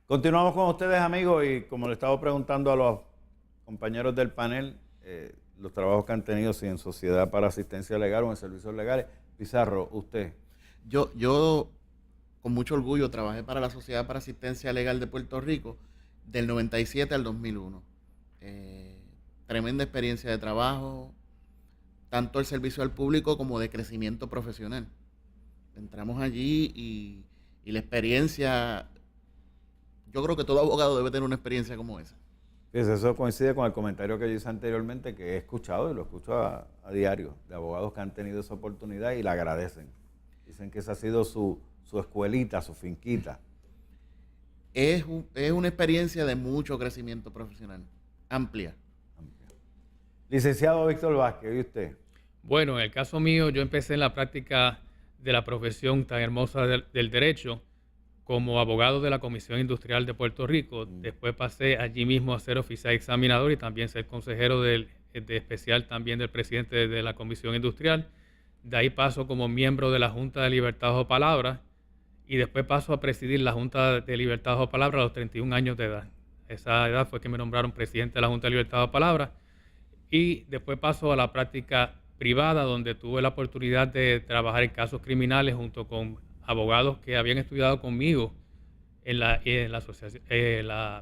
Continuamos con ustedes, amigos, y como le estaba preguntando a los compañeros del panel, los trabajos que han tenido, si en Sociedad para Asistencia Legal o en Servicios Legales. Pizarro, usted. Yo con mucho orgullo trabajé para la Sociedad para Asistencia Legal de Puerto Rico del 97 al 2001. Tremenda experiencia de trabajo, tanto el servicio al público como de crecimiento profesional. Entramos allí y la experiencia, yo creo que todo abogado debe tener una experiencia como esa. Fíjese, eso coincide con el comentario que yo hice anteriormente, que he escuchado y lo escucho a diario, de abogados que han tenido esa oportunidad y la agradecen. Dicen que esa ha sido su escuelita, su finquita. Es una experiencia de mucho crecimiento profesional, amplia. Licenciado Víctor Vázquez, ¿y usted? Bueno, en el caso mío, yo empecé en la práctica de la profesión tan hermosa del derecho como abogado de la Comisión Industrial de Puerto Rico. Después pasé allí mismo a ser oficial examinador y también ser consejero de especial también del presidente de la Comisión Industrial. De ahí paso como miembro de la Junta de Libertad Bajo Palabra y después paso a presidir la Junta de Libertad Bajo Palabra a los 31 años de edad. Esa edad fue que me nombraron presidente de la Junta de Libertad Bajo Palabra y después paso a la práctica privada, donde tuve la oportunidad de trabajar en casos criminales junto con abogados que habían estudiado conmigo en la Sociedad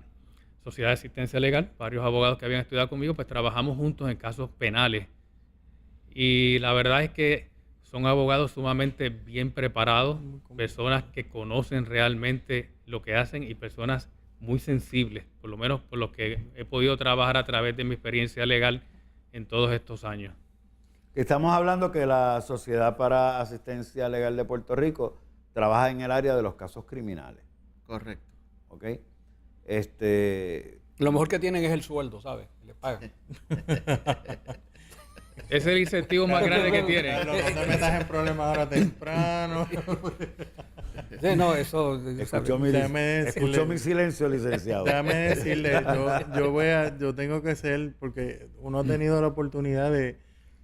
de Asistencia Legal. Varios abogados que habían estudiado conmigo, pues trabajamos juntos en casos penales. Y la verdad es que son abogados sumamente bien preparados, personas que conocen realmente lo que hacen y personas muy sensibles, por lo menos por lo que he podido trabajar a través de mi experiencia legal en todos estos años. Estamos hablando que la Sociedad para Asistencia Legal de Puerto Rico trabaja en el área de los casos criminales. Correcto. ¿Ok? Lo mejor que tienen es el sueldo, ¿sabes? Les pagan. Ese es el incentivo más grande que tienen. No te metas en problemas ahora temprano. Sí, no, eso... Escuchó mi silencio, licenciado. Déjame decirle, yo tengo que ser, porque uno ha tenido la oportunidad de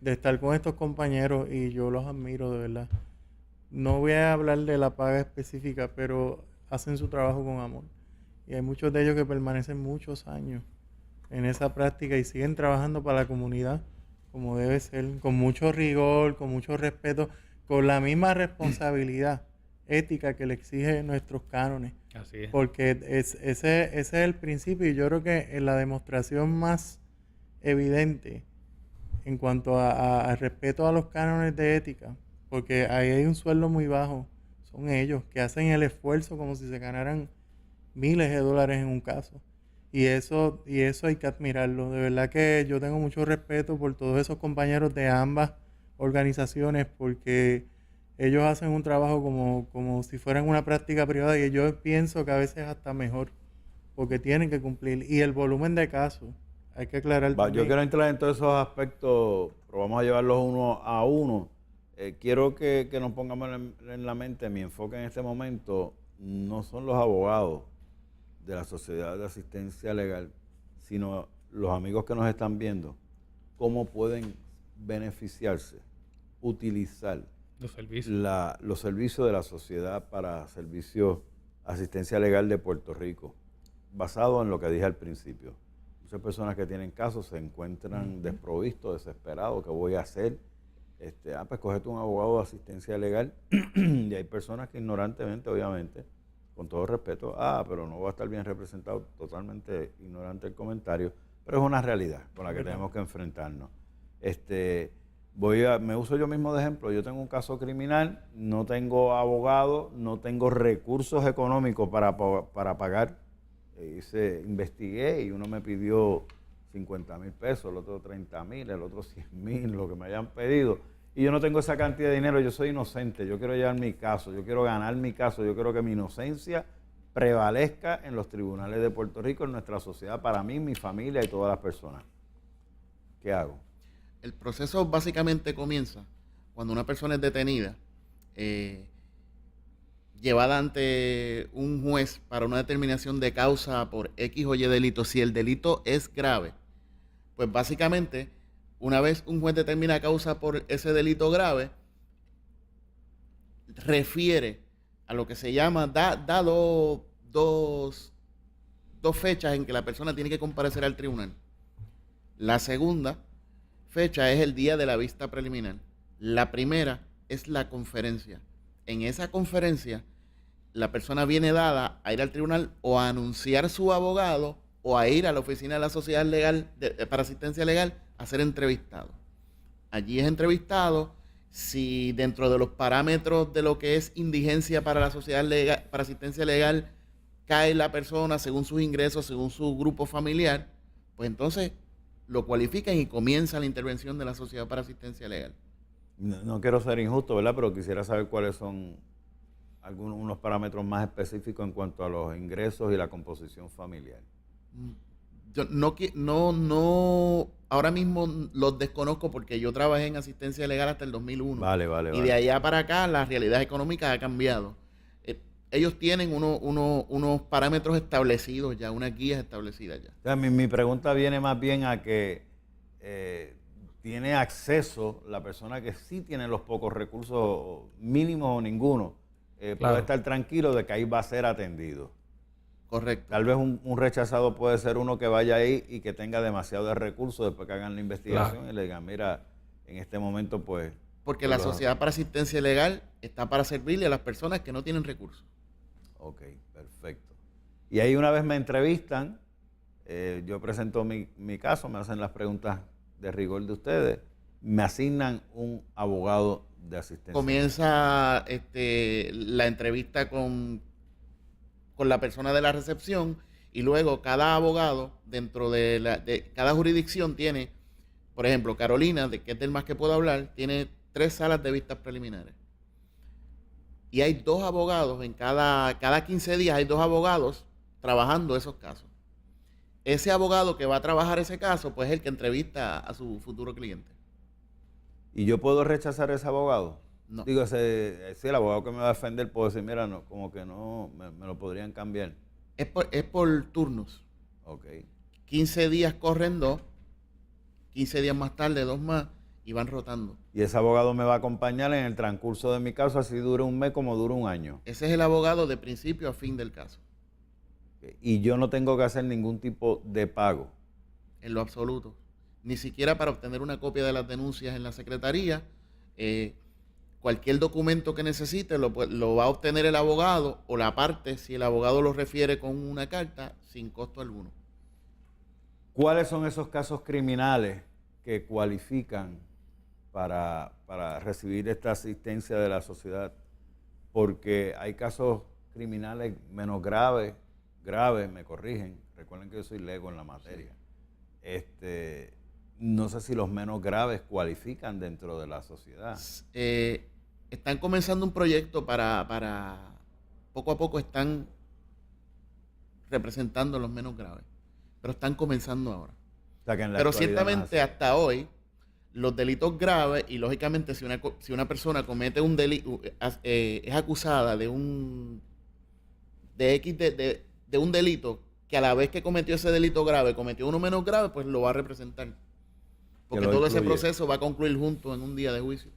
estar con estos compañeros y yo los admiro de verdad. No voy a hablar de la paga específica, pero hacen su trabajo con amor. Y hay muchos de ellos que permanecen muchos años en esa práctica y siguen trabajando para la comunidad como debe ser, con mucho rigor, con mucho respeto, con la misma responsabilidad ética que le exige nuestros cánones. Así es. Porque ese es el principio y yo creo que en la demostración más evidente en cuanto a respeto a los cánones de ética, porque ahí hay un sueldo muy bajo, son ellos que hacen el esfuerzo como si se ganaran miles de dólares en un caso. Y eso hay que admirarlo. De verdad que yo tengo mucho respeto por todos esos compañeros de ambas organizaciones porque ellos hacen un trabajo como si fueran una práctica privada y yo pienso que a veces hasta mejor porque tienen que cumplir. Y el volumen de casos, hay que aclarar también. Yo quiero entrar en todos esos aspectos, pero vamos a llevarlos uno a uno. Quiero que nos pongamos en la mente, mi enfoque en este momento no son los abogados de la Sociedad de Asistencia Legal, sino los amigos que nos están viendo, cómo pueden beneficiarse, utilizar los servicios de la Sociedad para Servicios Asistencia Legal de Puerto Rico, basado en lo que dije al principio. Muchas personas que tienen casos se encuentran desprovistos, desesperados, ¿qué voy a hacer? Pues cógete un abogado de asistencia legal y hay personas que ignorantemente, obviamente, con todo respeto, pero no va a estar bien representado, totalmente ignorante el comentario, pero es una realidad con la que tenemos que enfrentarnos. Me uso yo mismo de ejemplo, yo tengo un caso criminal, no tengo abogado, no tengo recursos económicos para pagar, investigué y uno me pidió 50,000 pesos, el otro 30,000, el otro 100,000, lo que me hayan pedido. Y yo no tengo esa cantidad de dinero, yo soy inocente, yo quiero llevar mi caso, yo quiero ganar mi caso, yo quiero que mi inocencia prevalezca en los tribunales de Puerto Rico, en nuestra sociedad, para mí, mi familia y todas las personas. ¿Qué hago? El proceso básicamente comienza cuando una persona es detenida, llevada ante un juez para una determinación de causa por X o Y delito. Si el delito es grave, pues básicamente, una vez un juez determina causa por ese delito grave, refiere a lo que se llama, da dos dos fechas en que la persona tiene que comparecer al tribunal. La segunda fecha es el día de la vista preliminar. La primera es la conferencia. En esa conferencia, la persona viene dada a ir al tribunal o a anunciar su abogado o a ir a la oficina de la Sociedad Legal para Asistencia Legal a ser entrevistado. Allí es entrevistado. Si dentro de los parámetros de lo que es indigencia para la Sociedad Legal, para Asistencia Legal, cae la persona según sus ingresos, según su grupo familiar, pues entonces lo cualifican y comienza la intervención de la Sociedad para Asistencia Legal. No quiero ser injusto, ¿verdad? Pero quisiera saber cuáles son unos parámetros más específicos en cuanto a los ingresos y la composición familiar. Yo ahora mismo los desconozco porque yo trabajé en asistencia legal hasta el 2001. Vale. Y de allá para acá la realidad económica ha cambiado. Ellos tienen unos parámetros establecidos ya, unas guías establecidas ya. O sea, mi pregunta viene más bien a que tiene acceso la persona que sí tiene los pocos recursos mínimos o ninguno. Puede estar tranquilo de que ahí va a ser atendido. Correcto. Tal vez un rechazado puede ser uno que vaya ahí y que tenga demasiados recursos después que hagan la investigación y le digan, mira, en este momento pues... Porque la Sociedad para Asistencia Legal está para servirle a las personas que no tienen recursos. Ok, perfecto. Y ahí una vez me entrevistan, yo presento mi caso, me hacen las preguntas de rigor de ustedes, me asignan un abogado de asistencia. Comienza la entrevista con la persona de la recepción y luego cada abogado dentro de cada jurisdicción tiene, por ejemplo, Carolina, que es del más que puedo hablar, tiene 3 salas de vistas preliminares. Y hay 2 abogados, en cada 15 días hay 2 abogados trabajando esos casos. Ese abogado que va a trabajar ese caso, pues es el que entrevista a su futuro cliente. ¿Y yo puedo rechazar a ese abogado? No. Digo, si el abogado que me va a defender puedo decir, mira, no, como que no, me lo podrían cambiar. Es por turnos. Ok. 15 días corren 2, 15 días más tarde 2 más y van rotando. Y ese abogado me va a acompañar en el transcurso de mi caso, así dure un mes como dure un año. Ese es el abogado de principio a fin del caso. Y yo no tengo que hacer ningún tipo de pago. En lo absoluto. Ni siquiera para obtener una copia de las denuncias en la secretaría. Cualquier documento que necesite lo va a obtener el abogado o la parte, si el abogado lo refiere con una carta, sin costo alguno. ¿Cuáles son esos casos criminales que cualifican para recibir esta asistencia de la sociedad? Porque hay casos criminales menos graves, me corrigen. Recuerden que yo soy lego en la materia. No sé si los menos graves cualifican dentro de la sociedad. Están comenzando un proyecto para poco a poco están representando los menos graves, pero están comenzando ahora. O sea, que en la pero actualidad ciertamente hasta hoy los delitos graves, y lógicamente si una persona comete un delito, es acusada de un delito que a la vez que cometió ese delito grave cometió uno menos grave, pues lo va a representar. Porque todo ese proceso va a concluir junto en un día de juicio.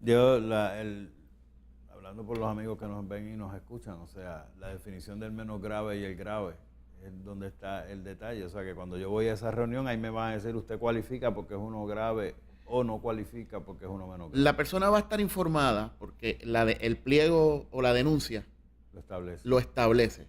Yo, hablando por los amigos que nos ven y nos escuchan, o sea, la definición del menos grave y el grave es donde está el detalle. O sea, que cuando yo voy a esa reunión, ahí me van a decir, usted cualifica porque es uno grave o no cualifica porque es uno menos grave. La persona va a estar informada porque el pliego o la denuncia lo establece.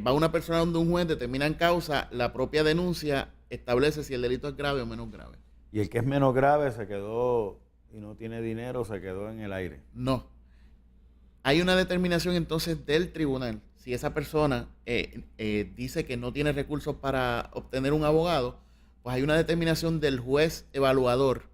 Va una persona donde un juez determina en causa, la propia denuncia establece si el delito es grave o menos grave. Y el que es menos grave se quedó y no tiene dinero, se quedó en el aire. No. Hay una determinación entonces del tribunal. Si esa persona dice que no tiene recursos para obtener un abogado, pues hay una determinación del juez evaluador.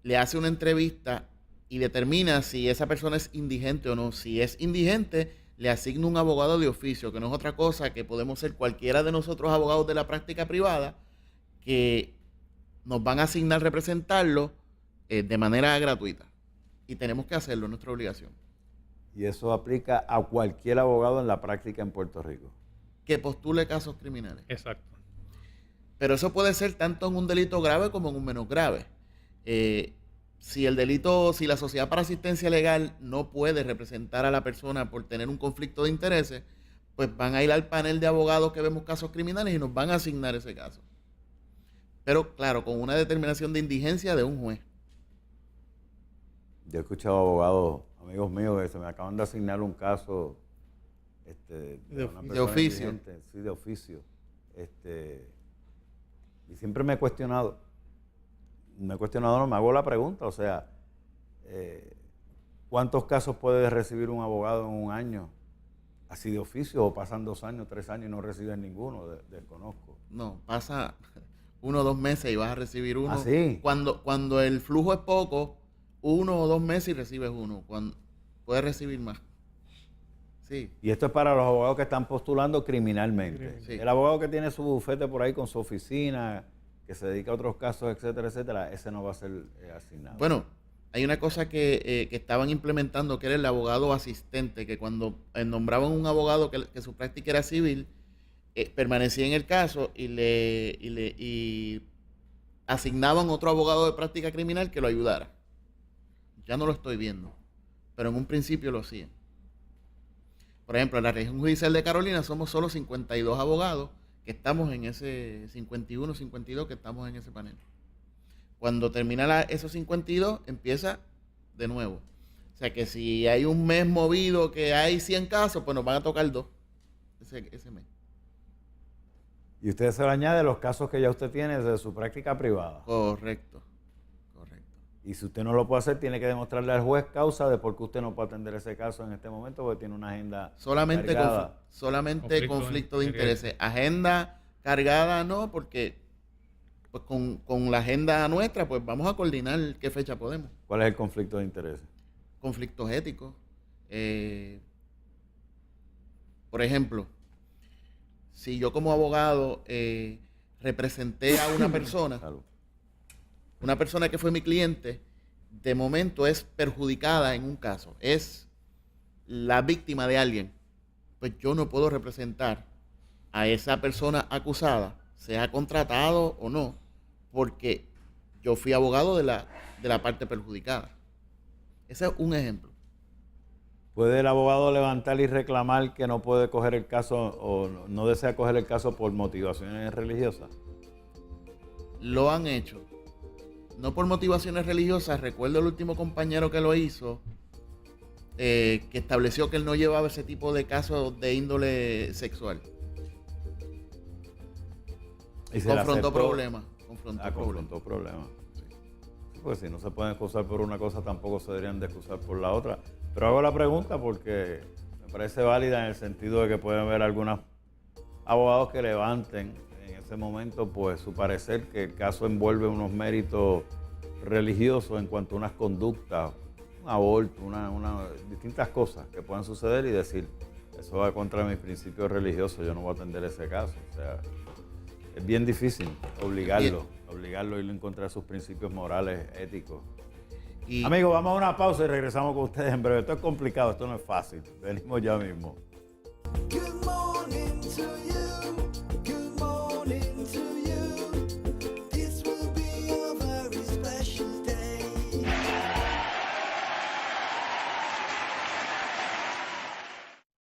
Le hace una entrevista y determina si esa persona es indigente o no. Si es indigente, le asigna un abogado de oficio, que no es otra cosa que podemos ser cualquiera de nosotros abogados de la práctica privada que nos van a asignar representarlo de manera gratuita. Y tenemos que hacerlo, es nuestra obligación. Y eso aplica a cualquier abogado en la práctica en Puerto Rico. Que postule casos criminales. Exacto. Pero eso puede ser tanto en un delito grave como en un menos grave. si la sociedad para asistencia legal no puede representar a la persona por tener un conflicto de intereses, pues van a ir al panel de abogados que vemos casos criminales y nos van a asignar ese caso. Pero claro, con una determinación de indigencia de un juez. Yo he escuchado abogados, amigos míos, que se me acaban de asignar un caso de una persona oficio. indigente, sí, de oficio. Y siempre me he cuestionado, no, me hago la pregunta, o sea, ¿cuántos casos puede recibir un abogado en un año? Así de oficio, o pasan 2 años, 3 años y no reciben ninguno, desconozco. No, pasa 1 o 2 meses y vas a recibir uno. ¿Ah, sí? Cuando el flujo es poco, 1 o 2 meses y recibes uno. Puedes recibir más. Sí. Y esto es para los abogados que están postulando criminalmente. Sí. El abogado que tiene su bufete por ahí con su oficina, que se dedica a otros casos, etcétera, etcétera, ese no va a ser asignado. Bueno, hay una cosa que estaban implementando, que era el abogado asistente, que cuando nombraban un abogado que su práctica era civil, permanecía en el caso y asignaban otro abogado de práctica criminal que lo ayudara. Ya no lo estoy viendo, pero en un principio lo hacían. Por ejemplo, en la región judicial de Carolina somos solo 52 abogados que estamos en ese 51, 52 que estamos en ese panel. Cuando termina esos 52, empieza de nuevo. O sea que si hay un mes movido que hay 100 casos, pues nos van a tocar 2 ese mes. Y usted se le añade los casos que ya usted tiene de su práctica privada. Correcto. Y si usted no lo puede hacer, tiene que demostrarle al juez causa de por qué usted no puede atender ese caso en este momento, porque tiene una agenda Solamente cargada. conflicto de intereses. Agenda cargada no, porque pues con la agenda nuestra, pues vamos a coordinar qué fecha podemos. ¿Cuál es el conflicto de intereses? Conflictos éticos. Por ejemplo, si yo como abogado representé a una persona, Salud. una persona que fue mi cliente, de momento es perjudicada en un caso, es la víctima de alguien, pues yo no puedo representar a esa persona acusada, sea contratado o no, porque yo fui abogado de la parte perjudicada. Ese es un ejemplo. ¿Puede el abogado levantar y reclamar que no puede coger el caso o no desea coger el caso por motivaciones religiosas? Lo han hecho. No por motivaciones religiosas. Recuerdo el último compañero que lo hizo, que estableció que él no llevaba ese tipo de casos de índole sexual. Y se Confrontó le aceptó. problemas. Confrontó problemas. Sí, pues si no se pueden excusar por una cosa, tampoco se deberían de excusar por la otra. Pero hago la pregunta porque me parece válida en el sentido de que pueden haber algunos abogados que levanten en ese momento pues su parecer que el caso envuelve unos méritos religiosos en cuanto a unas conductas, un aborto, distintas cosas que puedan suceder y decir, eso va contra mis principios religiosos, yo no voy a atender ese caso. O sea, es bien difícil obligarlo a irlo en contra de sus principios morales, éticos. Amigos, vamos a una pausa y regresamos con ustedes en breve. Esto es complicado, esto no es fácil. Venimos ya mismo.